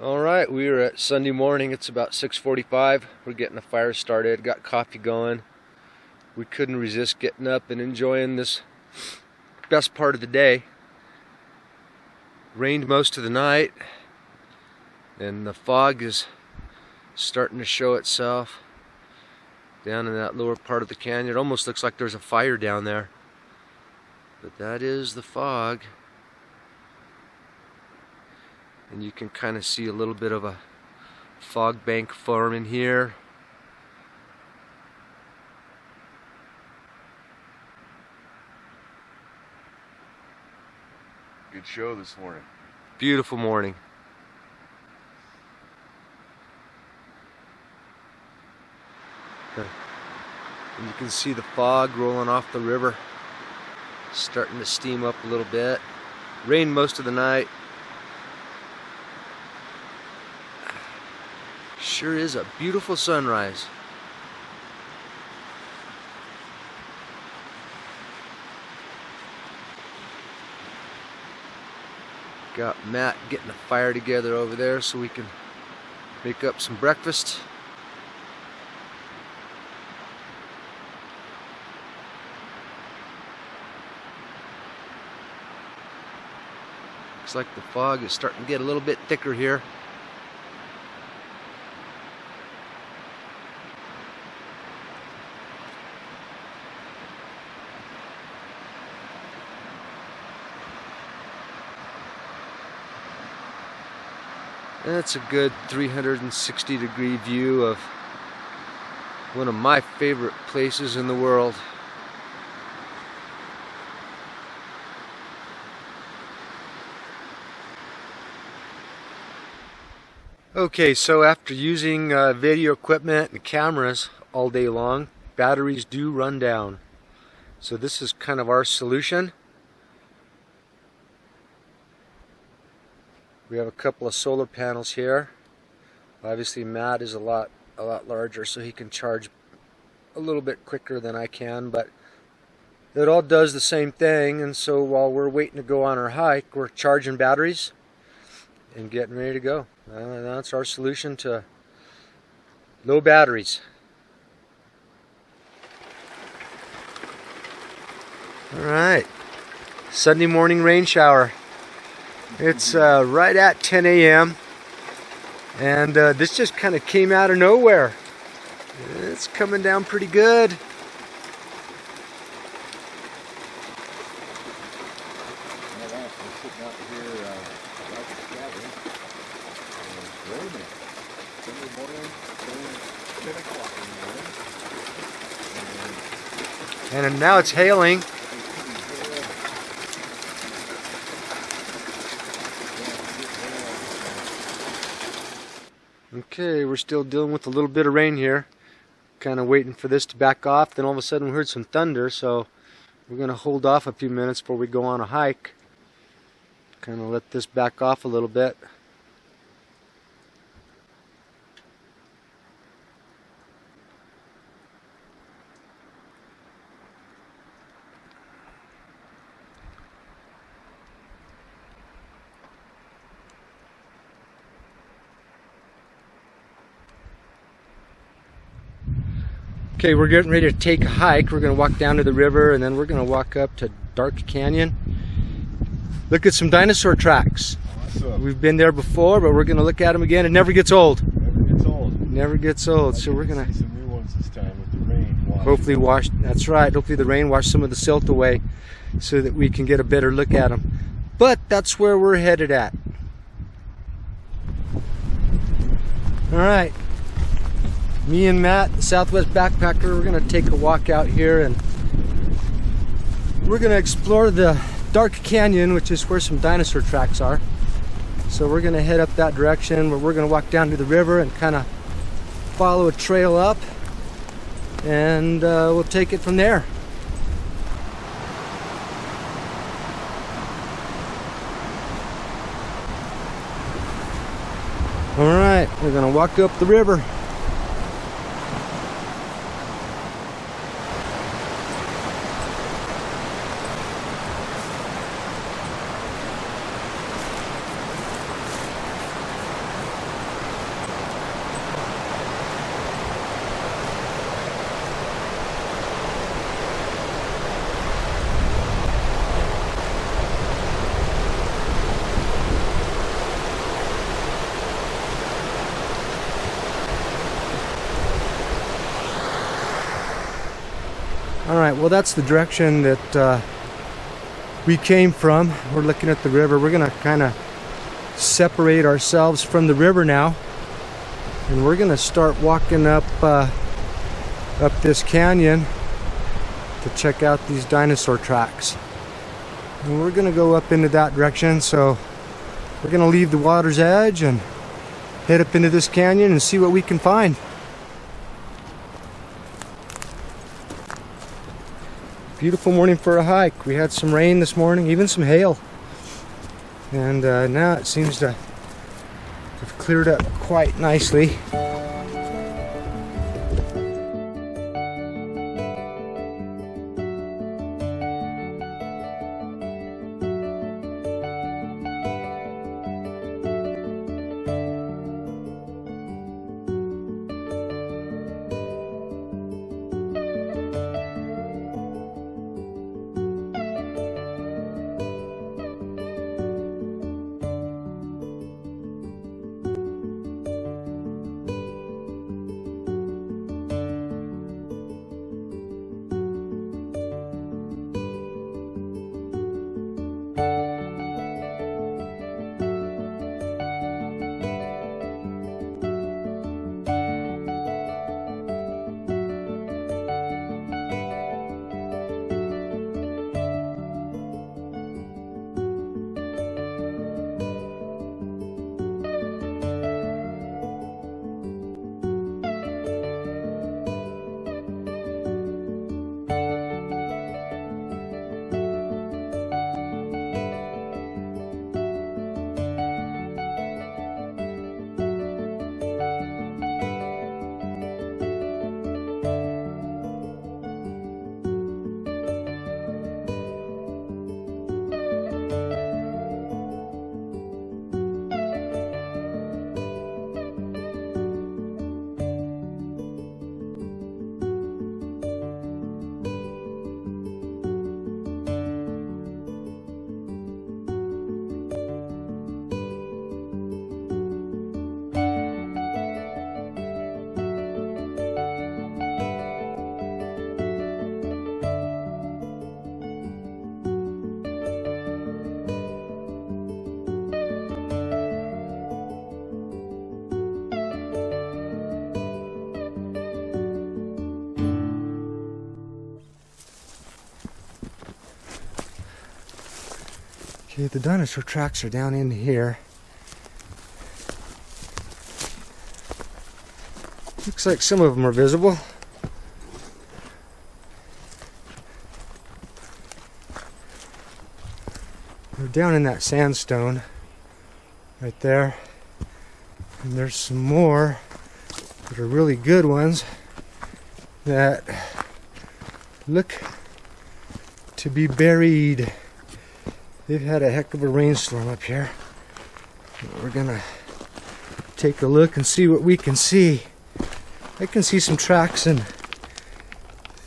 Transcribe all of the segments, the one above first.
Alright, we are at Sunday morning. It's about 6:45. We're getting the fire started, got coffee going. We couldn't resist getting up and enjoying this best part of the day. Rained most of the night, and the fog is starting to show itself down in that lower part of the canyon. It almost looks like there's a fire down there, but that is the fog. And you can kind of see a little bit of a fog bank forming here. Good show this morning. Beautiful morning. And you can see the fog rolling off the river, starting to steam up a little bit. Rained most of the night. Sure is a beautiful sunrise. Got Matt getting a fire together over there so we can make up some breakfast. Looks like the fog is starting to get a little bit thicker here. That's a good 360-degree view of one of my favorite places in the world. Okay, so after using video equipment and cameras all day long, batteries do run down. So this is kind of our solution. We have a couple of solar panels here. Obviously Matt is a lot larger, so he can charge a little bit quicker than I can, but it all does the same thing. And so while we're waiting to go on our hike, we're charging batteries and getting ready to go. That's our solution to low batteries. Alright, Sunday morning rain shower. It's right at 10 a.m. and this just kind of came out of nowhere. It's coming down pretty good. And now it's hailing. Okay, we're still dealing with a little bit of rain here. Kind of waiting for this to back off. Then all of a sudden we heard some thunder, so we're going to hold off a few minutes before we go on a hike. Kind of let this back off a little bit. Okay, we're getting ready to take a hike. We're going to walk down to the river, and then we're going to walk up to Dark Canyon. Look at some dinosaur tracks. Awesome. We've been there before, but we're going to look at them again. It never gets old. Never gets old. Never gets old. So we're going to see some new ones this time with the rain. Hopefully wash. That's right. Hopefully the rain washed some of the silt away, so that we can get a better look at them. But that's where we're headed at. All right. Me and Matt, the Southwest Backpacker, we're going to take a walk out here, and we're going to explore the Dark Canyon, which is where some dinosaur tracks are. So we're going to head up that direction, where we're going to walk down to the river and kind of follow a trail up, and we'll take it from there. All right, we're going to walk up the river. Alright, well that's the direction that we came from. We're looking at the river. We're going to kind of separate ourselves from the river now. And we're going to start walking up this canyon to check out these dinosaur tracks. And we're going to go up into that direction. So we're going to leave the water's edge and head up into this canyon and see what we can find. Beautiful morning for a hike. We had some rain this morning, even some hail. And now it seems to have cleared up quite nicely. Okay, the dinosaur tracks are down in here. Looks like some of them are visible. They're down in that sandstone right there. And there's some more that are really good ones that look to be buried. They've had a heck of a rainstorm up here. We're gonna take a look and see what we can see. I can see some tracks in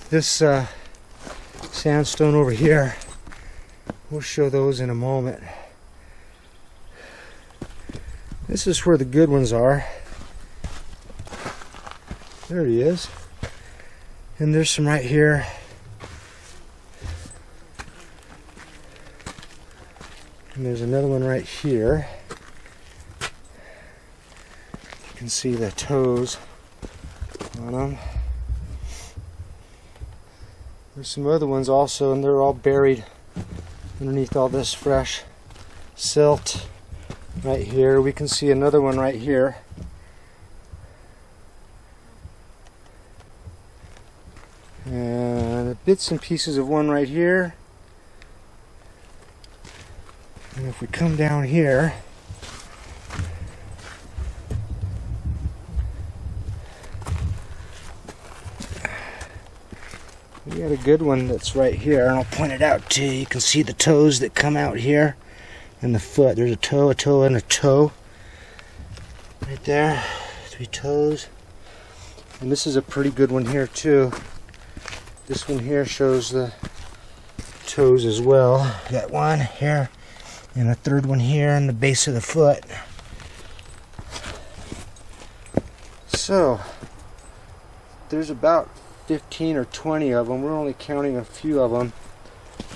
this sandstone over here. We'll show those in a moment. This is where the good ones are. There he is. And there's some right here. And there's another one right here. You can see the toes on them. There's some other ones also, and they're all buried underneath all this fresh silt right here. We can see another one right here. And bits and pieces of one right here. And if we come down here, we got a good one that's right here, and I'll point it out to you. You can see the toes that come out here, and the foot. There's a toe, and a toe. Right there, 3 toes. And this is a pretty good one here too. This one here shows the toes as well. Got one here. And a third one here on the base of the foot. So, there's about 15 or 20 of them. We're only counting a few of them.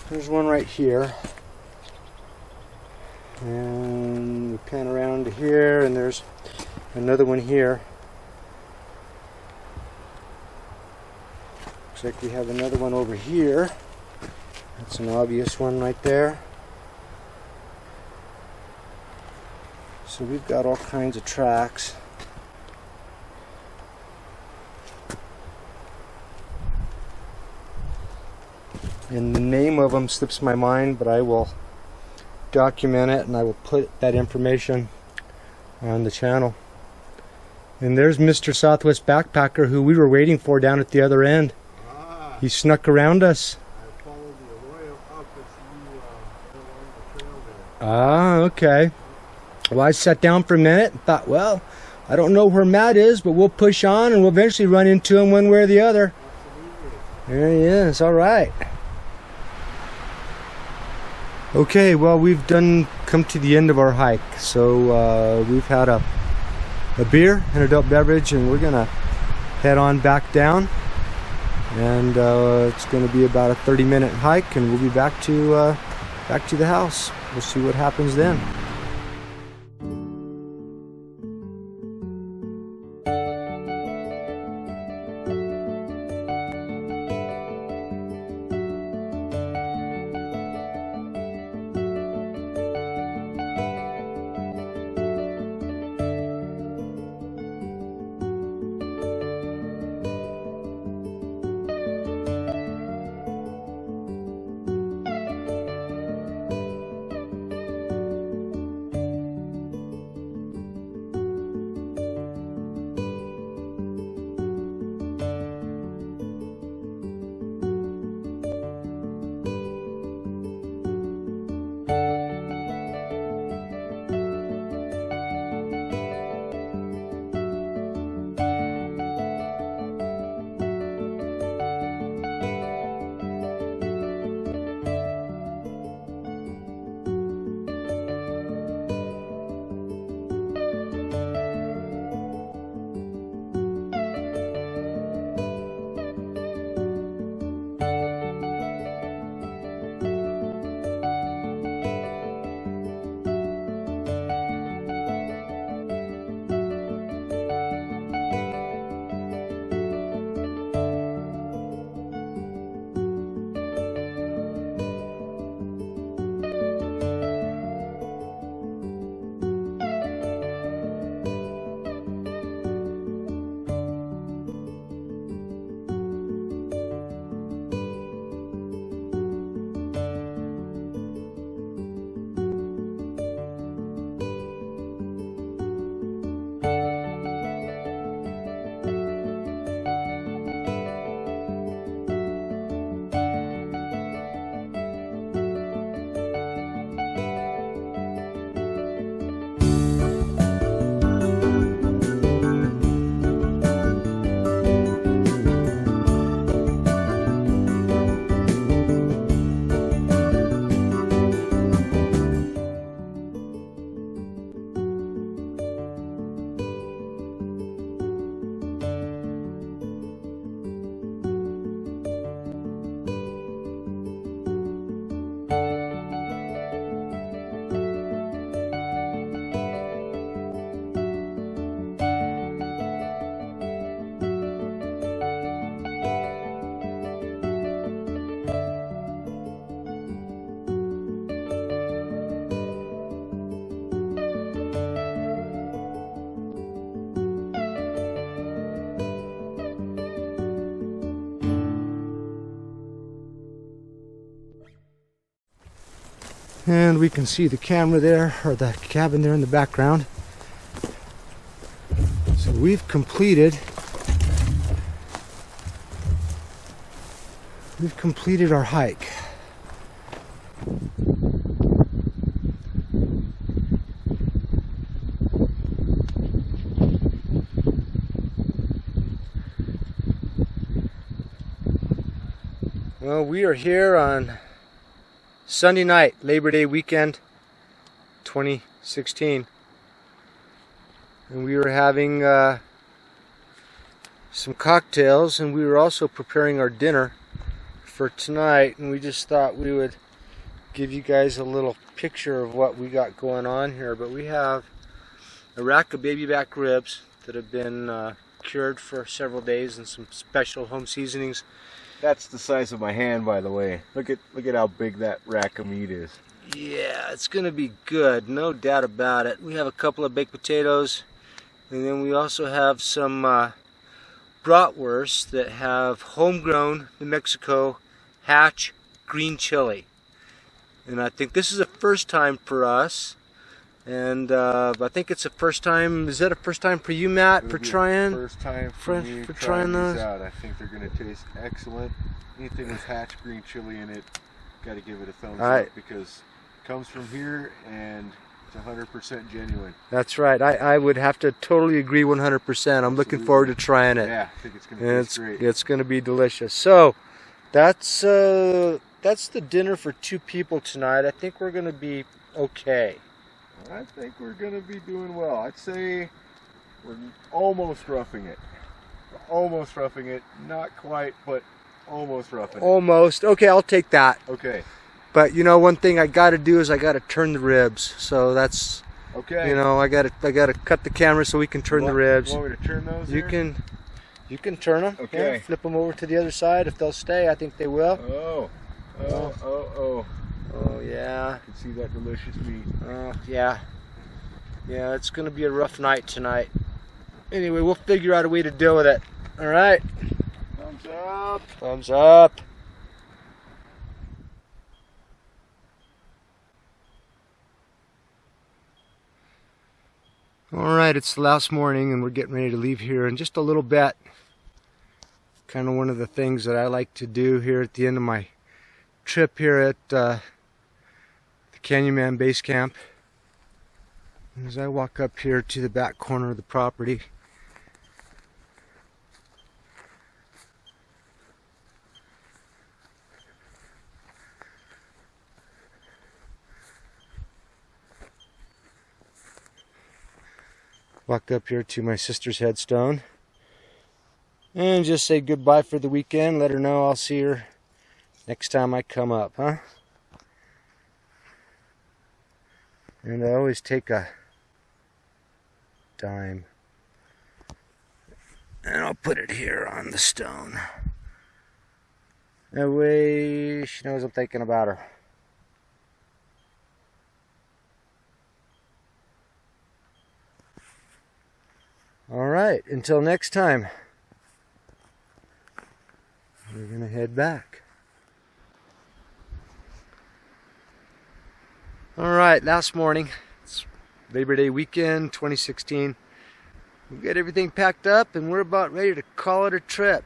There's one right here. And we pan around to here, and there's another one here. Looks like we have another one over here. That's an obvious one right there. So we've got all kinds of tracks. And the name of them slips my mind, but I will document it and I will put that information on the channel. And there's Mr. Southwest Backpacker, who we were waiting for down at the other end. He snuck around us. I followed the arroyo up as you along the trail there. Ah, okay. Well, I sat down for a minute and thought, well, I don't know where Matt is, but we'll push on and we'll eventually run into him one way or the other. Absolutely. There he is. All right. Okay, well, we've come to the end of our hike. So we've had a beer, an adult beverage, and we're gonna head on back down. And it's going to be about a 30-minute hike, and we'll be back to the house. We'll see what happens then. And we can see the camera there, or the cabin there in the background. So we've completed our hike. Well, we are here on Sunday night, Labor Day weekend, 2016. And we were having some cocktails, and we were also preparing our dinner for tonight, and we just thought we would give you guys a little picture of what we got going on here. But we have a rack of baby back ribs that have been cured for several days and some special home seasonings. That's the size of my hand, by the way. Look at how big that rack of meat is. Yeah, it's gonna be good, no doubt about it. We have a couple of baked potatoes, and then we also have some bratwurst that have homegrown New Mexico hatch green chili. And I think this is a first time for us, and I think it's a first time. Is that a first time for you, Matt, for trying? First time for me for trying those these out. I think they're going to taste excellent. Anything with hatch green chili in it, got to give it a thumbs up, because it comes from here and it's 100% genuine. That's right. I would have to totally agree 100%. I'm looking forward to trying it. Yeah, I think it's going to taste great. It's going to be delicious. So that's the dinner for 2 people tonight. I think we're going to be okay. I think we're going to be doing well. I'd say we're almost roughing it. Almost roughing it. Not quite, but almost roughing it. Almost. Okay, I'll take that. Okay. But you know, one thing I got to do is I got to turn the ribs. So that's okay. You know, I got to cut the camera so we can turn the ribs. You want me to turn those? You can turn them. Okay. Yeah, flip them over to the other side. If they'll stay, I think they will. Oh yeah. I can see that delicious meat. Oh yeah. Yeah, it's gonna be a rough night tonight. Anyway, we'll figure out a way to deal with it. All right. Thumbs up. Thumbs up. All right, it's the last morning, and we're getting ready to leave here in just a little bit. Kind of one of the things that I like to do here at the end of my trip here at the Canyonman Base Camp. And as I walk up here to the back corner of the property, walk up here to my sister's headstone and just say goodbye for the weekend. Let her know I'll see her next time I come up, huh? And I always take a dime and I'll put it here on the stone. That way she knows I'm thinking about her. All right, until next time, we're gonna head back. All right, last morning, it's Labor Day weekend 2016. We got everything packed up and we're about ready to call it a trip.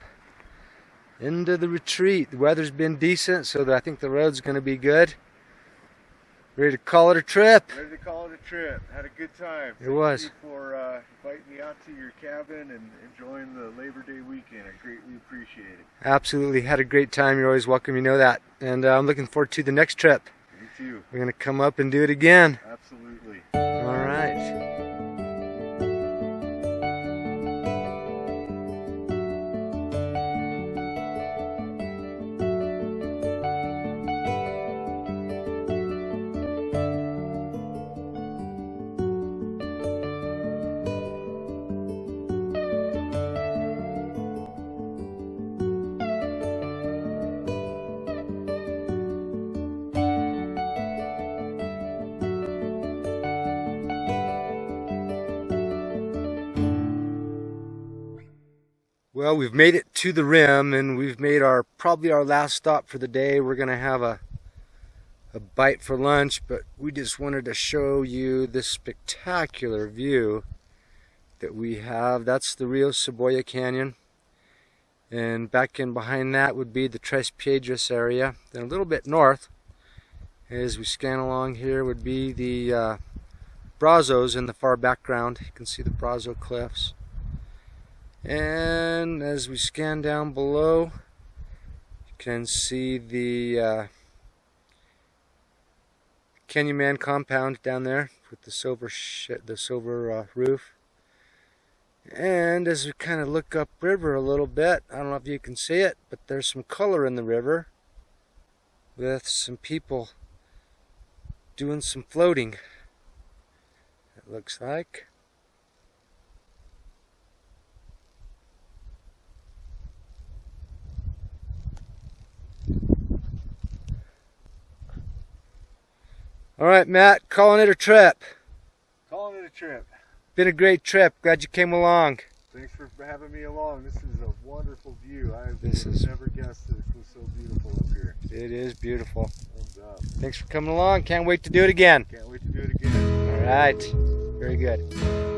Into the retreat. The weather's been decent, so I think the road's gonna be good. Ready to call it a trip. Ready to call it a trip. Had a good time. It was. Thank you for inviting me out to your cabin and enjoying the Labor Day weekend. I greatly appreciate it. Absolutely. Had a great time. You're always welcome. You know that. And I'm looking forward to the next trip. Me too. We're going to come up and do it again. Absolutely. All right. Well, we've made it to the rim, and we've made probably our last stop for the day. We're going to have a bite for lunch, but we just wanted to show you this spectacular view that we have. That's the Rio Cebolla Canyon, and back in behind that would be the Tres Piedras area. Then a little bit north, as we scan along here, would be the Brazos in the far background. You can see the Brazo cliffs. And as we scan down below, you can see the Canyonman compound down there with the silver roof. And as we kind of look upriver a little bit, I don't know if you can see it, but there's some color in the river with some people doing some floating, it looks like. All right, Matt, calling it a trip. Calling it a trip. Been a great trip. Glad you came along. Thanks for having me along. This is a wonderful view. I This would is- never guessed that it was so beautiful up here. It is beautiful. Thumbs up. Thanks for coming along. Can't wait to do it again. Can't wait to do it again. All right. Very good.